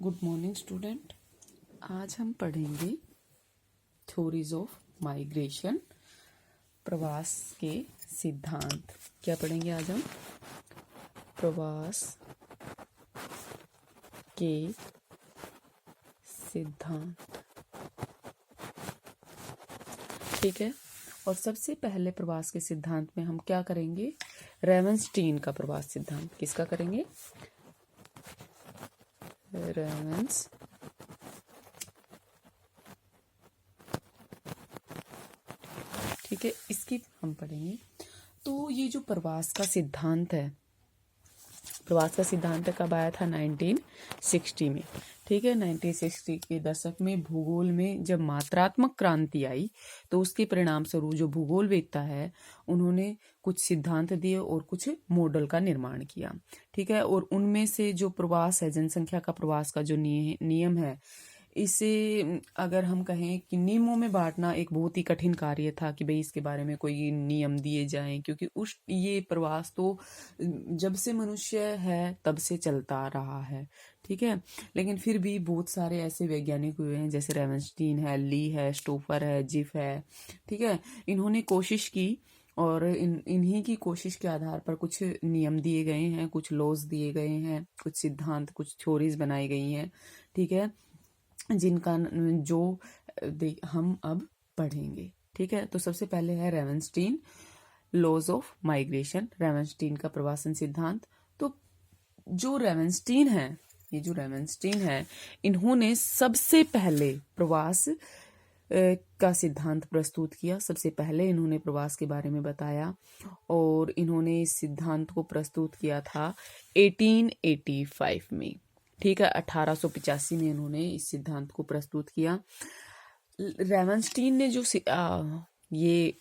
Good morning student. आज हम पढ़ेंगे थ्योरीज ऑफ माइग्रेशन, प्रवास के सिद्धांत। क्या पढ़ेंगे आज हम? प्रवास के सिद्धांत। ठीक है। और सबसे पहले प्रवास के सिद्धांत में हम क्या करेंगे? रेवनस्टीन का प्रवास सिद्धांत। किसका करेंगे? रेवंस ठीक है, इसकी हम पढ़ेंगे। तो ये जो प्रवास का सिद्धांत है, प्रवास का सिद्धांत कब आया था? 1960 में। ठीक है, 1960 के दशक में भूगोल में जब मात्रात्मक क्रांति आई तो उसके परिणाम स्वरूप जो भूगोलवेत्ता है उन्होंने कुछ सिद्धांत दिए और कुछ मॉडल का निर्माण किया। ठीक है, और उनमें से जो प्रवास है, जनसंख्या का प्रवास का जो नियम है, इसे अगर हम कहें कि नियमों में बांटना एक बहुत ही कठिन कार्य था कि भाई इसके बारे में कोई नियम दिए जाएं, क्योंकि ये प्रवास तो जब से मनुष्य है तब से चलता आ रहा है। ठीक है, लेकिन फिर भी बहुत सारे ऐसे वैज्ञानिक हुए हैं, जैसे रेवनस्टीन है, ली है, स्टोफर है, जिफ है। ठीक है, इन्होंने कोशिश की और इन्हीं की कोशिश के आधार पर कुछ नियम दिए गए हैं, कुछ लॉज दिए गए हैं, कुछ सिद्धांत, कुछ थ्योरीज बनाई गई हैं। ठीक है, जिनका जो हम अब पढ़ेंगे। ठीक है, तो सबसे पहले है रेवनस्टीन लॉज ऑफ माइग्रेशन, रेवनस्टीन का प्रवासन सिद्धांत। तो जो रेवनस्टीन है, ये जो रेवनस्टीन है, इन्होंने सबसे पहले प्रवास का सिद्धांत प्रस्तुत किया। सबसे पहले इन्होंने प्रवास के बारे में बताया और इन्होंने इस सिद्धांत को प्रस्तुत किया था 1885 में। ठीक है, 1885 में इन्होंने इस सिद्धांत को प्रस्तुत किया। रेवनस्टीन ने जो ये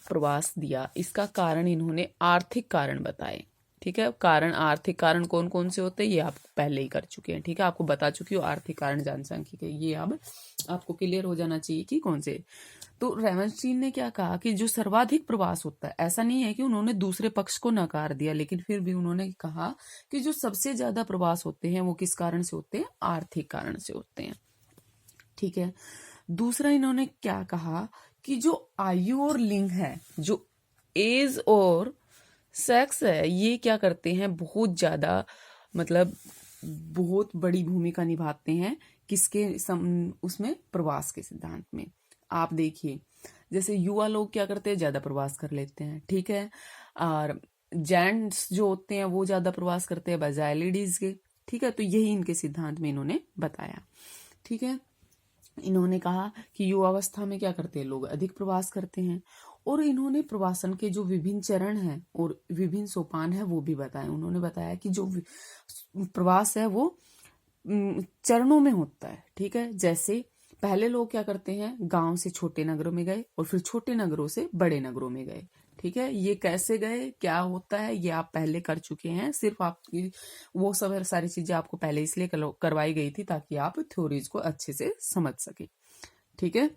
प्रवास दिया, इसका कारण इन्होंने आर्थिक कारण बताए। ठीक है, कारण, आर्थिक कारण कौन कौन से होते हैं ये आप पहले ही कर चुके हैं। ठीक है, आपको बता चुकी हूँ आर्थिक कारण जनसांख्यिकी के, ये अब आपको क्लियर हो जाना चाहिए कि कौन से। तो रेवनस्टीन ने क्या कहा कि जो सर्वाधिक प्रवास होता है, ऐसा नहीं है कि उन्होंने दूसरे पक्ष को नकार दिया, लेकिन फिर भी उन्होंने कहा कि जो सबसे ज्यादा प्रवास होते हैं वो किस कारण से होते हैं? आर्थिक कारण से होते हैं। ठीक है, दूसरा इन्होंने क्या कहा कि जो आयु और लिंग है, जो एज और सेक्स है, ये क्या करते हैं? बहुत ज्यादा, मतलब बहुत बड़ी भूमिका निभाते हैं किसके उसमें? प्रवास के सिद्धांत में। आप देखिए, जैसे युवा लोग क्या करते हैं? ज्यादा प्रवास कर लेते हैं। ठीक है, और जेंट्स जो होते हैं वो ज्यादा प्रवास करते हैं बजाय लेडीज के। ठीक है, तो यही इनके सिद्धांत में इन्होंने बताया। ठीक है, इन्होंने कहा कि युवावस्था में क्या करते हैं लोग? अधिक प्रवास करते हैं। और इन्होंने प्रवासन के जो विभिन्न चरण हैं और विभिन्न सोपान है वो भी बताए। उन्होंने बताया कि जो प्रवास है वो चरणों में होता है। ठीक है, जैसे पहले लोग क्या करते हैं? गांव से छोटे नगरों में गए और फिर छोटे नगरों से बड़े नगरों में गए। ठीक है, ये कैसे गए, क्या होता है, ये आप पहले कर चुके हैं। सिर्फ आपकी वो सब सारी चीजें आपको पहले इसलिए करवाई गई थी ताकि आप थ्योरीज को अच्छे से समझ सके। ठीक है,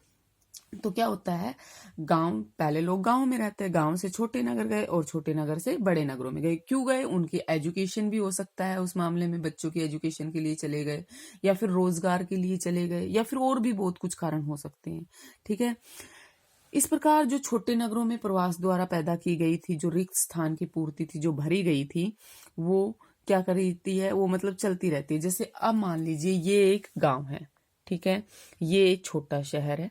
तो क्या होता है? गांव, पहले लोग गांव में रहते हैं, गांव से छोटे नगर गए और छोटे नगर से बड़े नगरों में गए। क्यों गए? उनकी एजुकेशन भी हो सकता है, उस मामले में बच्चों की एजुकेशन के लिए चले गए, या फिर रोजगार के लिए चले गए, या फिर और भी बहुत कुछ कारण हो सकते हैं। ठीक है, इस प्रकार जो छोटे नगरों में प्रवास द्वारा पैदा की गई थी, जो रिक्त स्थान की पूर्ति थी, जो भरी गई थी, वो क्या करती है? वो मतलब चलती रहती है। जैसे अब मान लीजिए ये एक गांव है। ठीक है, ये एक छोटा शहर है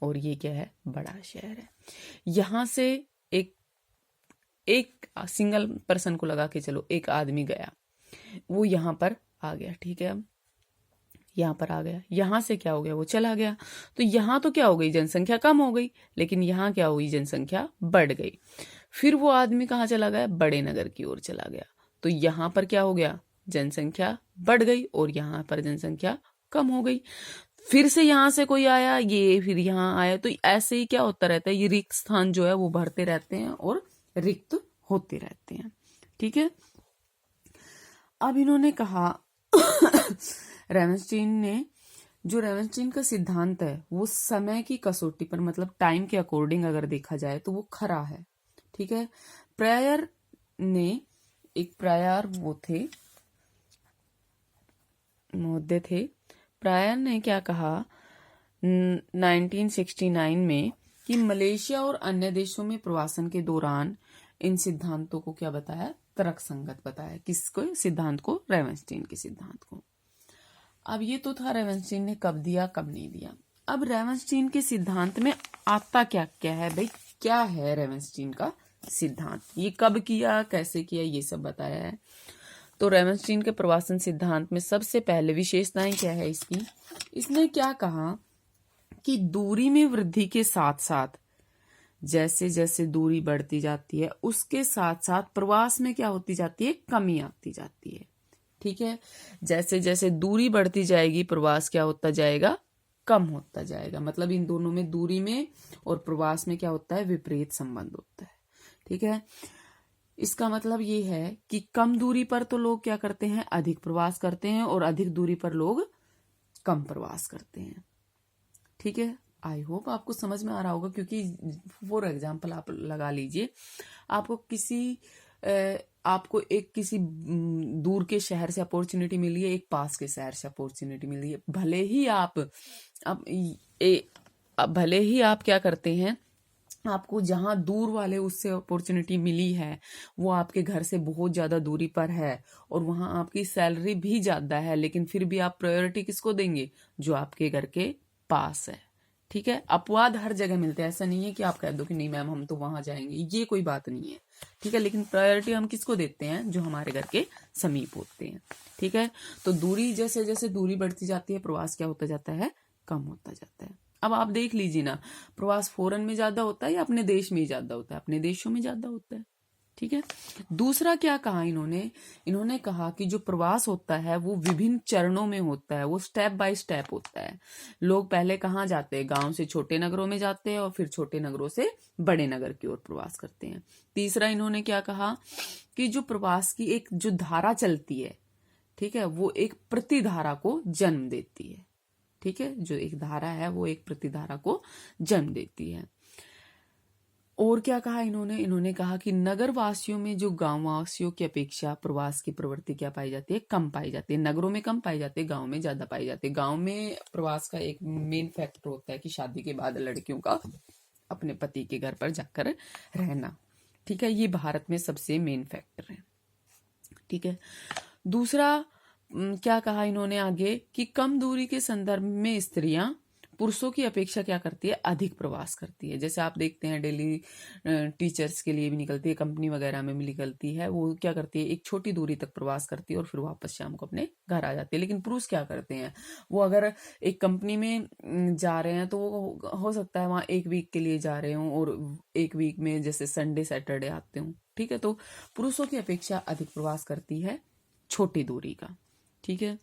और ये क्या है? बड़ा शहर है। यहां से एक एक सिंगल पर्सन को लगा के चलो, एक आदमी गया, वो यहां पर आ गया। ठीक है, अब यहाँ पर आ गया, यहाँ से क्या हो गया? वो चला गया। तो यहाँ तो क्या हो गई? जनसंख्या कम हो गई, लेकिन यहाँ क्या हुई? जनसंख्या बढ़ गई। फिर वो आदमी कहाँ चला गया? बड़े नगर की ओर चला गया। तो यहाँ पर क्या हो गया? जनसंख्या बढ़ गई और यहाँ पर जनसंख्या कम हो गई। फिर से यहाँ से कोई आया, ये फिर यहाँ आया, तो ऐसे ही क्या होता रहता है? ये रिक्त स्थान जो है वो भरते रहते हैं और रिक्त होते रहते हैं। ठीक है, अब इन्होंने कहा रेवनस्टीन का सिद्धांत है वो समय की कसौटी पर, मतलब टाइम के अकॉर्डिंग अगर देखा जाए तो वो खरा है। ठीक है, प्रायर ने, एक प्रायर वो थे, नवोदय थे। प्रायर ने क्या कहा 1969 में कि मलेशिया और अन्य देशों में प्रवासन के दौरान इन सिद्धांतों को क्या बताया, तर्कसंगत बताया। किसको? सिद्धांत को, रेवनस्टीन के सिद्धांत को। अब ये तो था रेवनस्टीन ने कब दिया कब नहीं दिया। अब रेवनस्टीन के सिद्धांत में आता क्या क्या है भाई, क्या है रेवनस्टीन का सिद्धांत, ये कब किया, कैसे किया, ये सब बताया है। तो रेवनस्टीन के प्रवासन सिद्धांत में सबसे पहले विशेषताएं क्या है इसकी, इसने क्या कहा कि दूरी में वृद्धि के साथ साथ, जैसे जैसे दूरी बढ़ती जाती है उसके साथ साथ प्रवास में क्या होती जाती है, कमी आती जाती है। ठीक है, जैसे जैसे दूरी बढ़ती जाएगी प्रवास क्या होता जाएगा, कम होता जाएगा। मतलब इन दोनों में, दूरी में और प्रवास में क्या होता है, विपरीत संबंध होता है। ठीक है, इसका मतलब ये है कि कम दूरी पर तो लोग क्या करते हैं, अधिक प्रवास करते हैं, और अधिक दूरी पर लोग कम प्रवास करते हैं। ठीक है, आई होप आपको समझ में आ रहा होगा, क्योंकि फॉर एग्जाम्पल आप लगा लीजिए, आपको एक किसी दूर के शहर से अपॉर्चुनिटी मिली है, एक पास के शहर से अपॉर्चुनिटी मिली है। भले ही आप क्या करते हैं, आपको जहां दूर वाले उससे अपॉर्चुनिटी मिली है वो आपके घर से बहुत ज्यादा दूरी पर है और वहां आपकी सैलरी भी ज्यादा है, लेकिन फिर भी आप प्रायोरिटी किसको देंगे, जो आपके घर के पास है। ठीक है, अपवाद हर जगह मिलते हैं, ऐसा नहीं है कि आप कह दो कि नहीं मैम हम तो वहां जाएंगे, ये कोई बात नहीं है। ठीक है, लेकिन प्रायोरिटी हम किसको देते हैं, जो हमारे घर के समीप होते हैं। ठीक है, तो दूरी, जैसे जैसे दूरी बढ़ती जाती है प्रवास क्या होता जाता है, कम होता जाता है। अब आप देख लीजिए ना, प्रवास फॉरेन में ज्यादा होता है या अपने देश में ज्यादा होता है, अपने देशों में ज्यादा होता है। ठीक है, दूसरा क्या कहा इन्होंने कहा कि जो प्रवास होता है वो विभिन्न चरणों में होता है, वो स्टेप बाय स्टेप होता है। लोग पहले कहाँ जाते हैं, गांव से छोटे नगरों में जाते हैं और फिर छोटे नगरों से बड़े नगर की ओर प्रवास करते हैं। तीसरा इन्होंने क्या कहा कि जो प्रवास की एक जो धारा चलती है, ठीक है, वो एक प्रतिधारा को जन्म देती है। ठीक है, जो एक धारा है वो एक प्रतिधारा को जन्म देती है। और क्या कहा इन्होंने कहा कि नगर वासियों में जो गांव वासियों की अपेक्षा प्रवास की प्रवृत्ति क्या पाई जाती है, कम पाई जाती है। नगरों में कम पाई जाती है, गांव में ज्यादा पाई जाती है। गांव में प्रवास का एक मेन फैक्टर होता है कि शादी के बाद लड़कियों का अपने पति के घर पर जाकर रहना। ठीक है, ये भारत में सबसे मेन फैक्टर है। ठीक है, दूसरा क्या कहा इन्होंने आगे कि कम दूरी के संदर्भ में स्त्रियां पुरुषों की अपेक्षा क्या करती है, अधिक प्रवास करती है। जैसे आप देखते हैं डेली टीचर्स के लिए भी निकलती है, कंपनी वगैरह में भी निकलती है, वो क्या करती है, एक छोटी दूरी तक प्रवास करती है और फिर वापस शाम को अपने घर आ जाती है। लेकिन पुरुष क्या करते हैं, वो अगर एक कंपनी में जा रहे हैं तो वो हो सकता है वहां एक वीक के लिए जा रहे हों और एक वीक में जैसे संडे सैटरडे आते हों। ठीक है, तो पुरुषों की अपेक्षा अधिक प्रवास करती है छोटी दूरी का। ठीक है,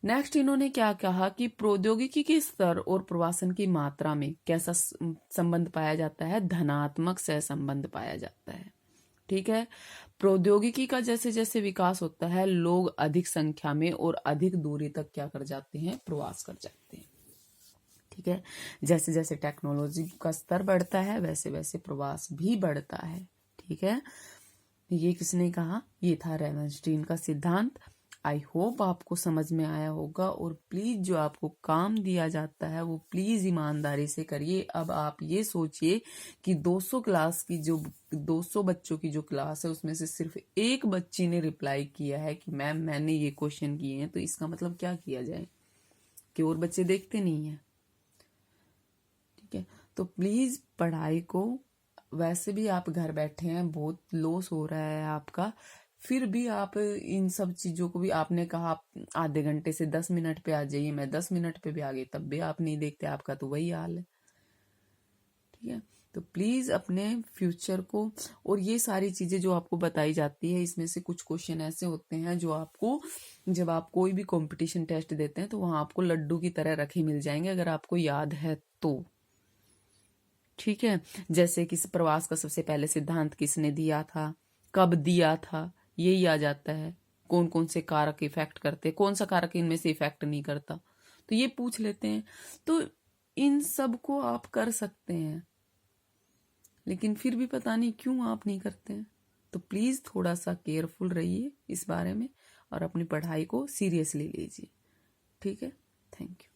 नेक्स्ट इन्होंने क्या कहा कि प्रौद्योगिकी के स्तर और प्रवासन की मात्रा में कैसा संबंध पाया जाता है, धनात्मक सहसंबंध पाया जाता है। ठीक है, प्रौद्योगिकी का जैसे जैसे विकास होता है लोग अधिक संख्या में और अधिक दूरी तक क्या कर जाते हैं, प्रवास कर जाते हैं। ठीक है, जैसे जैसे टेक्नोलॉजी का स्तर बढ़ता है वैसे वैसे प्रवास भी बढ़ता है। ठीक है, ये किसने कहा, ये था रेवनस्टीन का सिद्धांत। आई होप आपको समझ में आया होगा, और प्लीज जो आपको काम दिया जाता है वो प्लीज ईमानदारी से करिए। अब आप ये सोचिए कि 200 बच्चों की जो क्लास है उसमें से सिर्फ एक बच्ची ने रिप्लाई किया है कि मैम मैंने ये क्वेश्चन किए हैं, तो इसका मतलब क्या किया जाए कि और बच्चे देखते नहीं है। ठीक है, तो प्लीज पढ़ाई को, वैसे भी आप घर बैठे हैं, बहुत लॉस हो रहा है आपका, फिर भी आप इन सब चीजों को भी, आपने कहा आप आधे घंटे से 10 मिनट पे आ जाइए, मैं 10 मिनट पे भी आ गई तब भी आप नहीं देखते, आपका तो वही हाल है। ठीक है, तो प्लीज अपने फ्यूचर को, और ये सारी चीजें जो आपको बताई जाती है इसमें से कुछ क्वेश्चन ऐसे होते हैं जो आपको, जब आप कोई भी कंपटीशन टेस्ट देते हैं तो वहां आपको लड्डू की तरह रखे मिल जाएंगे, अगर आपको याद है तो। ठीक है, जैसे कि प्रवास का सबसे पहले सिद्धांत किसने दिया था, कब दिया था, यही आ जाता है। कौन कौन से कारक इफेक्ट करते, कौन सा कारक इनमें से इफेक्ट नहीं करता, तो ये पूछ लेते हैं। तो इन सब को आप कर सकते हैं, लेकिन फिर भी पता नहीं क्यों आप नहीं करते हैं। तो प्लीज थोड़ा सा केयरफुल रहिए इस बारे में और अपनी पढ़ाई को सीरियसली लीजिए। ठीक है, थैंक यू।